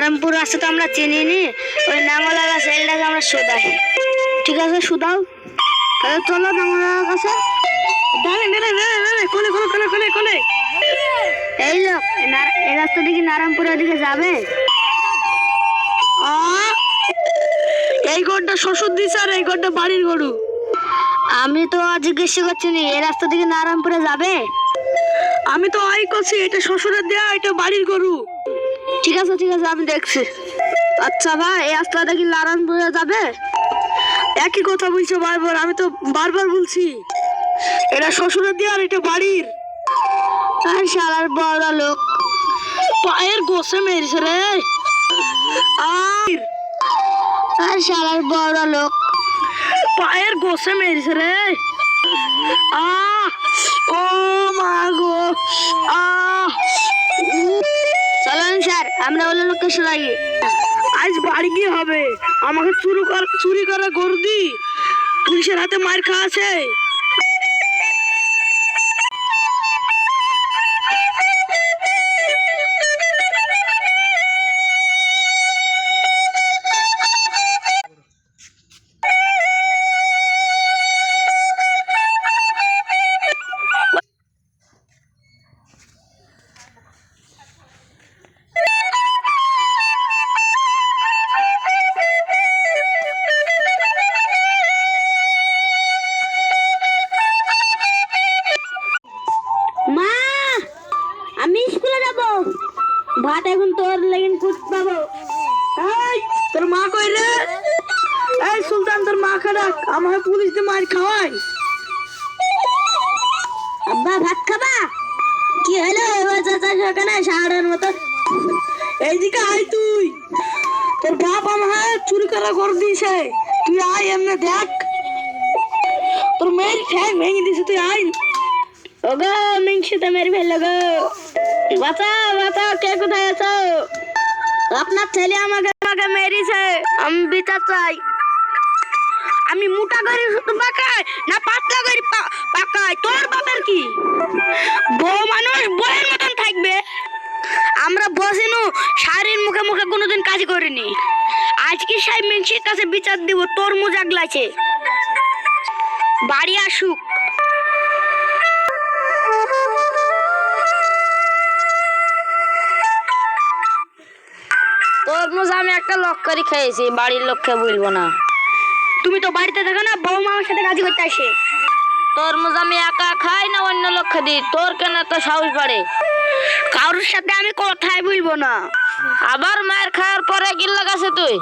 নারায়ণপুর রাস্তা তো আমরা চিনি নি, ওই নাঙ্গলা গাছ এলটাকে আমরা শুধাই। ঠিক আছে শুধাও, তাহলে চলো নাঙ্গলা কাছে। এই লোক এই রাস্তা দিকে নারায়ণপুরের দিকে যাবে। এই গরুটা শ্বশুর দিছে আর এই গরুটা বাড়ির গরু। আমি তো জিজ্ঞেস করছি নি, এই রাস্তা দিকে নারায়ণপুরে যাবে। আমি তো আই করছি, এটা শ্বশুরের দেয়া, এটা বাড়ির গরু। ঠিক আছে আমি দেখছি। আচ্ছা ভাই, এই রাস্তাটা কি নারায়ণপুরে যাবে? একই কথা বলছো বারবার, আমি তো বারবার বলছি এটা শ্বশুরের দেয়া আর এটা বাড়ির। আর শালার বড় লোক পায়ের গোসে মেরেছে রে। আর শালার বড় লোক পায়ের গোসে মেরেছে রে। ও মা গো। চলেন স্যার, আমরা ওই লোককে শোনাই। আজ বাড়ি গিয়ে হবে, আমাকে চুরি করা গরু দি পুলিশের হাতে মার খাওয়া আছে। মা, আমি স্কুলে যাব, ভাত এখন তোর লেগিন কুচ পাবো। এই তোর মা কই রে? এই সুলতান, তোর মা খারাপ, আমাকে পুলিশ দিয়ে মার খাওয়াই। আব্বা ভাত খাবা? কি হলো চাচা সেখানে সাহারের মতো? এইদিকে আয় তুই, তোর বাপ আমাকে চুরি করা করে দিয়েছে, তুই আয় এমনি দেখ। তোর মেয়ের ঠ্যাং ভেঙে দিছে, তুই আয়। ওগো মিংসি তো মেরে ফেললো গো, বাঁচাও কে কোথায় আছো? আপনার ছেলে আমাকে মেরেছে, আমি বিচার চাই। আমি মোটা করে শুধু পাকাই না পাতলা করে পাকাই? তোর বাপের কি? বউ মানুষ বউয়ের মতন থাকবে। আমরা বসিনু শাড়ির মুখে মুখে কোনোদিন কাজ করিনি, আজকে সাহেব মিংসির কাছে বিচার দিব। তোর মুজাক লাগছে, বাড়ি আসুক। তরমুজ আমি একটা লক করে খেয়েছি, বাড়ির লোককে বলবো না। তুমি তো বাড়িতে থাকো না, বউ মামার সাথে কাজ করতে আসে। তরমুজ আমি একা খাই না অন্য লোককে দিই, তোর কেন তো সাহস বাড়ে? কারোর সাথে আমি কথাই বলবো না। আবার মায়ের খাওয়ার পরে গিল্লা গাছে তুই।